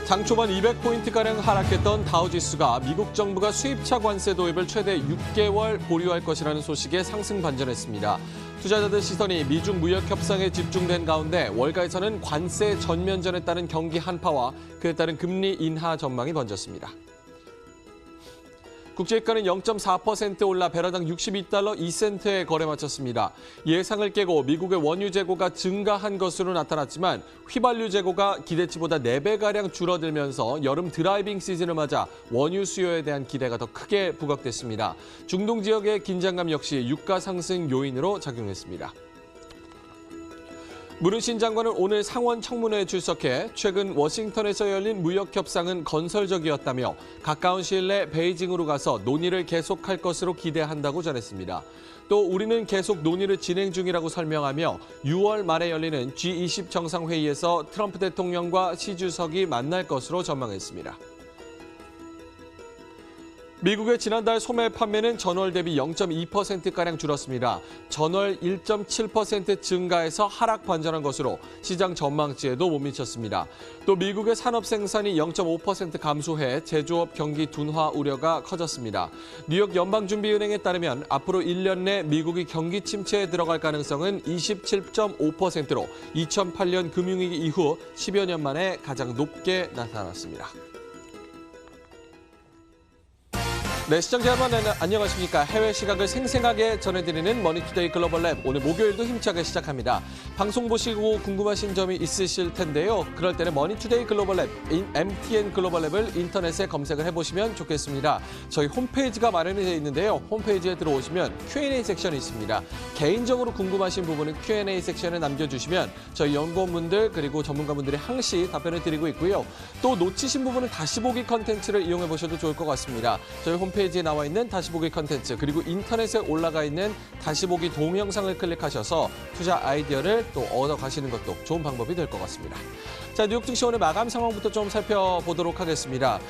장 초반 200포인트가량 하락했던 다우지수가 미국 정부가 수입차 관세 도입을 최대 6개월 보류할 것이라는 소식에 상승 반전했습니다. 투자자들 시선이 미중 무역 협상에 집중된 가운데 월가에서는 관세 전면전에 따른 경기 한파와 그에 따른 금리 인하 전망이 번졌습니다. 국제유가는 0.4% 올라 배럴당 62달러 2센트에 거래 마쳤습니다. 예상을 깨고 미국의 원유 재고가 증가한 것으로 나타났지만 휘발유 재고가 기대치보다 4배가량 줄어들면서 여름 드라이빙 시즌을 맞아 원유 수요에 대한 기대가 더 크게 부각됐습니다. 중동 지역의 긴장감 역시 유가 상승 요인으로 작용했습니다. 무르신 장관은 오늘 상원 청문회에 출석해 최근 워싱턴에서 열린 무역 협상은 건설적이었다며 가까운 시일 내 베이징으로 가서 논의를 계속할 것으로 기대한다고 전했습니다. 또 우리는 계속 논의를 진행 중이라고 설명하며 6월 말에 열리는 G20 정상회의에서 트럼프 대통령과 시 주석이 만날 것으로 전망했습니다. 미국의 지난달 소매 판매는 전월 대비 0.2%가량 줄었습니다. 전월 1.7% 증가해서 하락 반전한 것으로 시장 전망치에도 못 미쳤습니다. 또 미국의 산업 생산이 0.5% 감소해 제조업 경기 둔화 우려가 커졌습니다. 뉴욕 연방준비은행에 따르면 앞으로 1년 내 미국이 경기 침체에 들어갈 가능성은 27.5%로 2008년 금융위기 이후 10여 년 만에 가장 높게 나타났습니다. 네, 시청자 여러분 안녕하십니까. 해외 시각을 생생하게 전해드리는 머니투데이 글로벌랩, 오늘 목요일도 힘차게 시작합니다. 방송 보시고 궁금하신 점이 있으실 텐데요. 그럴 때는 머니투데이 글로벌랩, MTN 글로벌랩을 인터넷에 검색을 해보시면 좋겠습니다. 저희 홈페이지가 마련이 되어 있는데요. 홈페이지에 들어오시면 Q&A 섹션이 있습니다. 개인적으로 궁금하신 부분은 Q&A 섹션에 남겨주시면 저희 연구원분들 그리고 전문가분들이 항시 답변을 드리고 있고요. 또 놓치신 부분은 다시 보기 컨텐츠를 이용해 보셔도 좋을 것 같습니다. 저희 홈페이지에 나와 있는 다시 보기 컨텐츠 그리고 인터넷에 올라가 있는 다시 보기 동영상을 클릭하셔서 투자 아이디어를 또 얻어 가시는 것도 좋은 방법이 될 것 같습니다. 자, 뉴욕 증시 오늘 마감 상황부터 좀 살펴보도록 하겠습니다.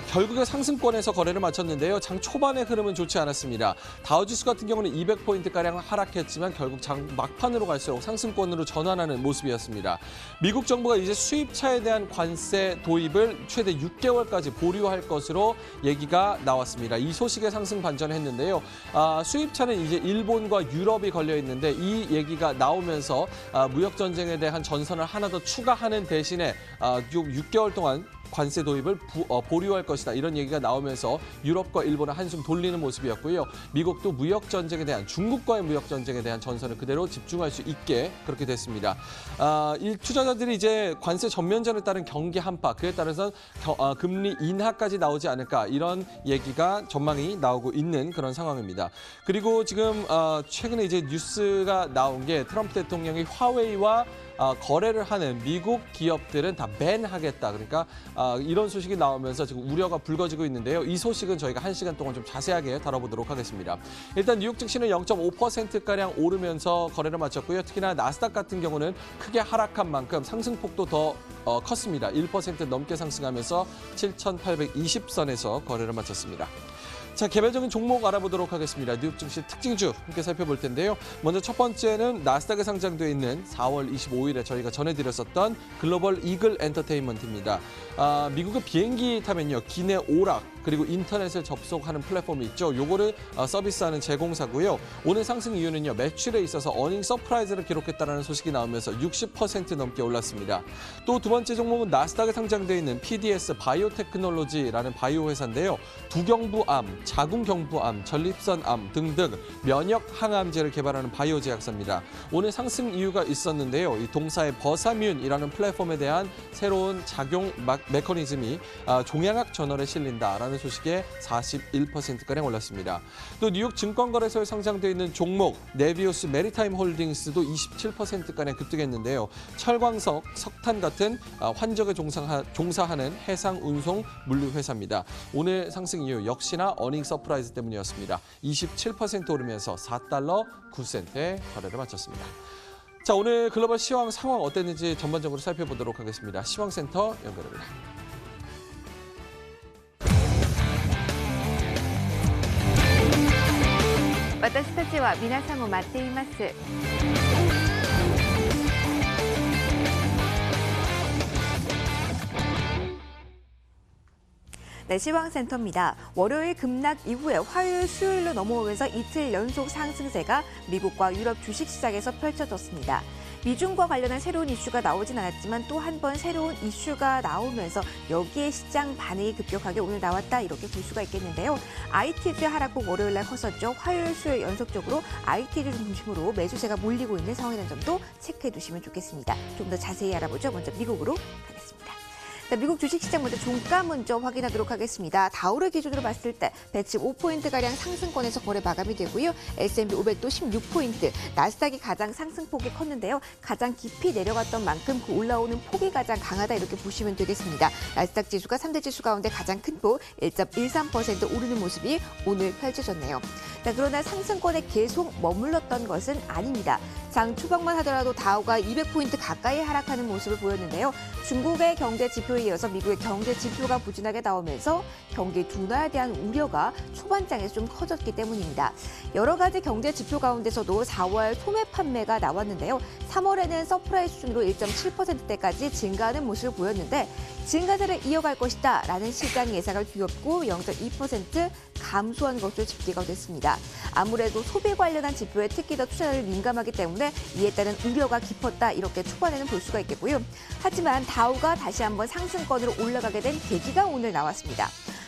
결국에 상승권에서 거래를 마쳤는데요. 장 초반의 흐름은 좋지 않았습니다. 다우지수 같은 경우는 200포인트가량 하락했지만 결국 장 막판으로 갈수록 상승권으로 전환하는 모습이었습니다. 미국 정부가 이제 수입차에 대한 관세 도입을 최대 6개월까지 보류할 것으로 얘기가 나왔습니다. 이 소식에 상승 반전했는데요. 수입차는 이제 일본과 유럽이 걸려 있는데 이 얘기가 나오면서 무역 전쟁에 대한 전선을 하나 더 추가하는 대신에 6개월 동안 관세 도입을 보류할 것이다. 이런 얘기가 나오면서 유럽과 일본은 한숨 돌리는 모습이었고요. 미국도 무역 전쟁에 대한 중국과의 무역 전쟁에 대한 전선을 그대로 집중할 수 있게 그렇게 됐습니다. 이 투자자들이 이제 관세 전면전에 따른 경기 한파, 그에 따라서 금리 인하까지 나오지 않을까 이런 얘기가 전망이 나오고 있는 그런 상황입니다. 그리고 지금 최근에 이제 뉴스가 나온 게 트럼프 대통령이 화웨이와 거래를 하는 미국 기업들은 다 밴하겠다. 그러니까 이런 소식이 나오면서 지금 우려가 불거지고 있는데요. 이 소식은 저희가 1시간 동안 좀 자세하게 다뤄보도록 하겠습니다. 일단 뉴욕 증시는 0.5%가량 오르면서 거래를 마쳤고요. 특히나 나스닥 같은 경우는 크게 하락한 만큼 상승폭도 더 컸습니다. 1% 넘게 상승하면서 7,820선에서 거래를 마쳤습니다. 자, 개별적인 종목 알아보도록 하겠습니다. 뉴욕 증시 특징주 함께 살펴볼 텐데요. 먼저 첫 번째는 나스닥에 상장되어 있는 4월 25일에 저희가 전해드렸었던 글로벌 이글 엔터테인먼트입니다. 미국의 비행기 타면요, 기내 오락 그리고 인터넷을 접속하는 플랫폼이 있죠. 요거를 서비스하는 제공사고요. 오늘 상승 이유는요, 매출에 있어서 어닝 서프라이즈를 기록했다는 소식이 나오면서 60% 넘게 올랐습니다. 또 두 번째 종목은 나스닥에 상장되어 있는 PDS 바이오테크놀로지라는 바이오 회사인데요. 두경부암, 자궁경부암, 전립선암 등등 면역 항암제를 개발하는 바이오 제약사입니다. 오늘 상승 이유가 있었는데요. 이 동사의 버사뮨이라는 플랫폼에 대한 새로운 작용 메커니즘이 종양학 저널에 실린다라는 소식에 41%가량 올랐습니다. 또 뉴욕 증권거래소에 상장되어 있는 종목 네비우스 메리타임 홀딩스도 27%가량 급등했는데요. 철광석, 석탄 같은 환적에 종사하는 해상 운송 물류 회사입니다. 오늘 상승 이유 역시나 어닝 서프라이즈 때문이었습니다. 27% 오르면서 4달러 9센트에 거래를 마쳤습니다. 자, 오늘 글로벌 시황 상황 어땠는지 전반적으로 살펴보도록 하겠습니다. 시황센터 연결합니다. 私たちは皆さんを待っています。 네, 시황센터입니다. 월요일 급락 이후에 화요일, 수요일로 넘어오면서 이틀 연속 상승세가 미국과 유럽 주식시장에서 펼쳐졌습니다. 미중과 관련한 새로운 이슈가 나오진 않았지만 또 한 번 새로운 이슈가 나오면서 여기에 시장 반응이 급격하게 오늘 나왔다 이렇게 볼 수가 있겠는데요. IT주의 하락폭 월요일 날 컸었죠. 화요일, 수요일 연속적으로 IT주 중심으로 매수세가 몰리고 있는 상황이라는 점도 체크해 두시면 좋겠습니다. 좀 더 자세히 알아보죠. 먼저 미국으로 가겠습니다. 자, 미국 주식시장 먼저 종가 먼저 확인하도록 하겠습니다. 다우를 기준으로 봤을 때 115포인트가량 상승권에서 거래 마감이 되고요. S&P 500도 16포인트, 나스닥이 가장 상승폭이 컸는데요. 가장 깊이 내려갔던 만큼 그 올라오는 폭이 가장 강하다 이렇게 보시면 되겠습니다. 나스닥 지수가 3대 지수 가운데 가장 큰 폭 1.13% 오르는 모습이 오늘 펼쳐졌네요. 자, 그러나 상승권에 계속 머물렀던 것은 아닙니다. 장 초반만 하더라도 다우가 200포인트 가까이 하락하는 모습을 보였는데요. 중국의 경제 지표에 이어서 미국의 경제 지표가 부진하게 나오면서 경기 둔화에 대한 우려가 초반장에서 좀 커졌기 때문입니다. 여러 가지 경제 지표 가운데서도 4월 소매 판매가 나왔는데요. 3월에는 서프라이즈 수준으로 1.7%대까지 증가하는 모습을 보였는데 증가세를 이어갈 것이다 라는 시장 예상을 뒤엎고 0.2% 감소한 것으로 집계가 됐습니다. 아무래도 소비 관련한 지표에 특히 더 투자를 민감하기 때문에 이에 따른 우려가 깊었다 이렇게 초반에는 볼 수가 있겠고요. 하지만 다우가 다시 한번 상승권으로 올라가게 된 계기가 오늘 나왔습니다.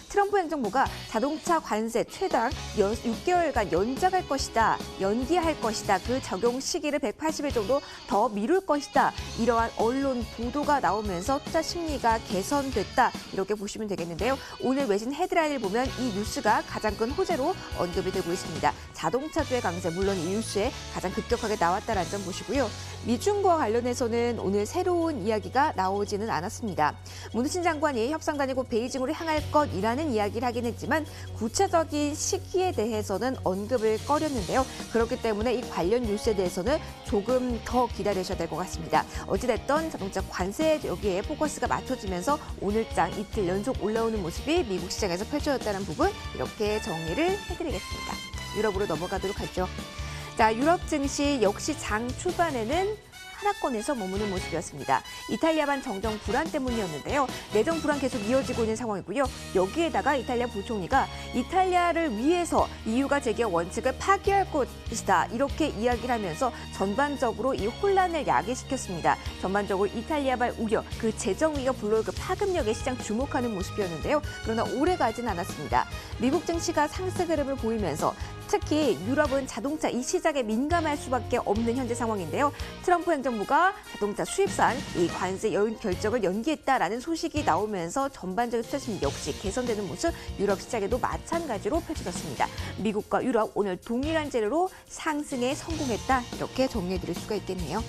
트럼프 행정부가 자동차 관세 최장 6개월간 연장할 것이다, 연기할 것이다, 그 적용 시기를 180일 정도 더 미룰 것이다. 이러한 언론 보도가 나오면서 투자 심리가 개선됐다. 이렇게 보시면 되겠는데요. 오늘 외신 헤드라인을 보면 이 뉴스가 가장 큰 호재로 언급이 되고 있습니다. 자동차주의 강세, 물론 이 뉴스에 가장 급격하게 나왔다는 점 보시고요. 미중과 관련해서는 오늘 새로운 이야기가 나오지는 않았습니다. 문우신 장관이 협상단이 곧 베이징으로 향할 것이라는 이야기를 하긴 했지만 구체적인 시기에 대해서는 언급을 꺼렸는데요. 그렇기 때문에 이 관련 뉴스에 대해서는 조금 더 기다리셔야 될 것 같습니다. 어찌됐든 자동차 관세 여기에 포커스가 맞춰지면서 오늘장 이틀 연속 올라오는 모습이 미국 시장에서 펼쳐졌다는 부분 이렇게 정리를 해드리겠습니다. 유럽으로 넘어가도록 하죠. 자, 유럽 증시 역시 장 초반에는 하락권에서 머무는 모습이었습니다. 이탈리아반 정정 불안 때문이었는데요. 내정 불안 계속 이어지고 있는 상황이고요. 여기에다가 이탈리아 부총리가 이탈리아를 위해서 EU가 제기한 원칙을 파기할 것이다. 이렇게 이야기를 하면서 전반적으로 이 혼란을 야기시켰습니다. 전반적으로 이탈리아발 우려, 그 재정위가 불러올 그 파급력에 시장 주목하는 모습이었는데요. 그러나 오래 가진 않았습니다. 미국 증시가 상승 흐름을 보이면서 특히 유럽은 자동차 이 시장에 민감할 수밖에 없는 현재 상황인데요. 트럼프 행정부가 자동차 수입산 이 관세 결정을 연기했다라는 소식이 나오면서 전반적인 투자 심리 역시 개선되는 모습 유럽 시장에도 마찬가지로 펼쳐졌습니다. 미국과 유럽 오늘 동일한 재료로 상승에 성공했다. 이렇게 정리해드릴 수가 있겠네요.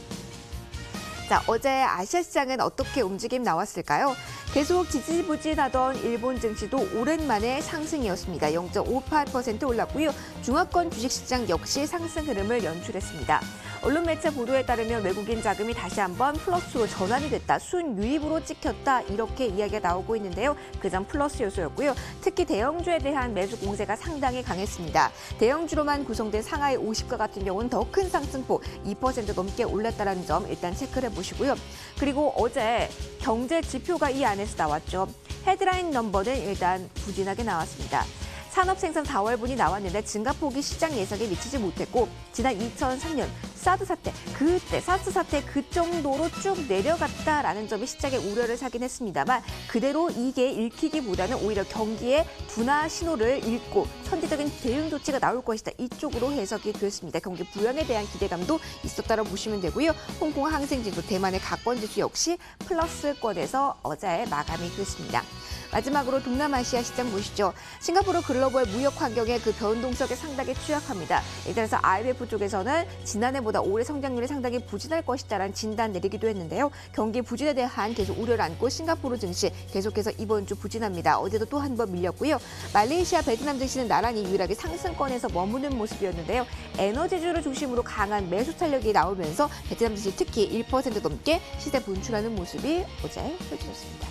자, 어제 아시아 시장은 어떻게 움직임 나왔을까요? 계속 지지부진하던 일본 증시도 오랜만에 상승이었습니다. 0.58% 올랐고요. 중화권 주식시장 역시 상승 흐름을 연출했습니다. 언론 매체 보도에 따르면 외국인 자금이 다시 한번 플러스로 전환이 됐다. 순유입으로 찍혔다. 이렇게 이야기가 나오고 있는데요. 그 점 플러스 요소였고요. 특히 대형주에 대한 매수 공세가 상당히 강했습니다. 대형주로만 구성된 상하이 50가 같은 경우는 더 큰 상승폭 2% 넘게 올랐다는 점 일단 체크를 해보시고요. 그리고 어제 경제 지표가 이 안에서 나왔죠. 헤드라인 넘버는 일단 부진하게 나왔습니다. 산업 생산 4월분이 나왔는데 증가폭이 시장 예상에 미치지 못했고 지난 2003년 사드 사태, 그때 사드 사태 그 정도로 쭉 내려갔다라는 점이 시장의 우려를 사긴 했습니다만 그대로 이게 읽히기보다는 오히려 경기의 둔화 신호를 읽고 선제적인 대응 조치가 나올 것이다. 이쪽으로 해석이 됐습니다. 경기 부양에 대한 기대감도 있었다고 보시면 되고요. 홍콩 항생지수, 대만의 각권지수 역시 플러스권에서 어제 마감이 됐습니다. 마지막으로 동남아시아 시장 보시죠. 싱가포르 글로벌 무역 환경의 그 변동성에 상당히 취약합니다. 따라서 IMF 쪽에서는 지난해보다 올해 성장률이 상당히 부진할 것이다라는 진단 내리기도 했는데요. 경기 부진에 대한 계속 우려를 안고 싱가포르 증시 계속해서 이번 주 부진합니다. 어제도 또 한 번 밀렸고요. 말레이시아, 베트남 증시는 나란히 유일하게 상승권에서 머무는 모습이었는데요. 에너지주를 중심으로 강한 매수 탄력이 나오면서 베트남 증시 특히 1% 넘게 시세 분출하는 모습이 어제 펼쳐졌습니다.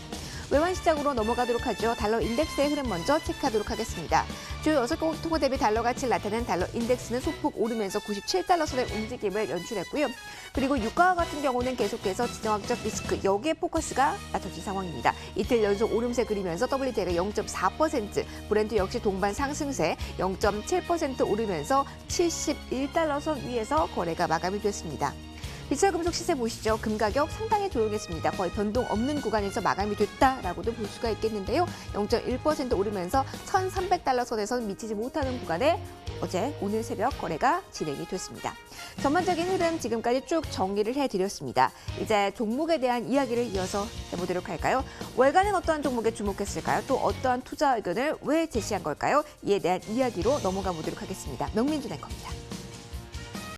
외환 시장으로 넘어가도록 하죠. 달러 인덱스의 흐름 먼저 체크하도록 하겠습니다. 주요 6개국 통화 대비 달러 가치를 나타낸 달러 인덱스는 소폭 오르면서 97달러 선의 움직임을 연출했고요. 그리고 유가와 같은 경우는 계속해서 지정학적 리스크, 여기에 포커스가 맞춰진 상황입니다. 이틀 연속 오름세 그리면서 WTI가 0.4%, 브렌트 역시 동반 상승세 0.7% 오르면서 71달러 선 위에서 거래가 마감이 됐습니다. 비철금속 시세 보시죠. 금 가격 상당히 조용했습니다. 거의 변동 없는 구간에서 마감이 됐다라고도 볼 수가 있겠는데요. 0.1% 오르면서 1,300달러 선에서 미치지 못하는 구간에 어제 오늘 새벽 거래가 진행이 됐습니다. 전반적인 흐름 지금까지 쭉 정리를 해드렸습니다. 이제 종목에 대한 이야기를 이어서 해보도록 할까요? 월간은 어떠한 종목에 주목했을까요? 또 어떠한 투자 의견을 왜 제시한 걸까요? 이에 대한 이야기로 넘어가 보도록 하겠습니다. 명민준 앵커입니다.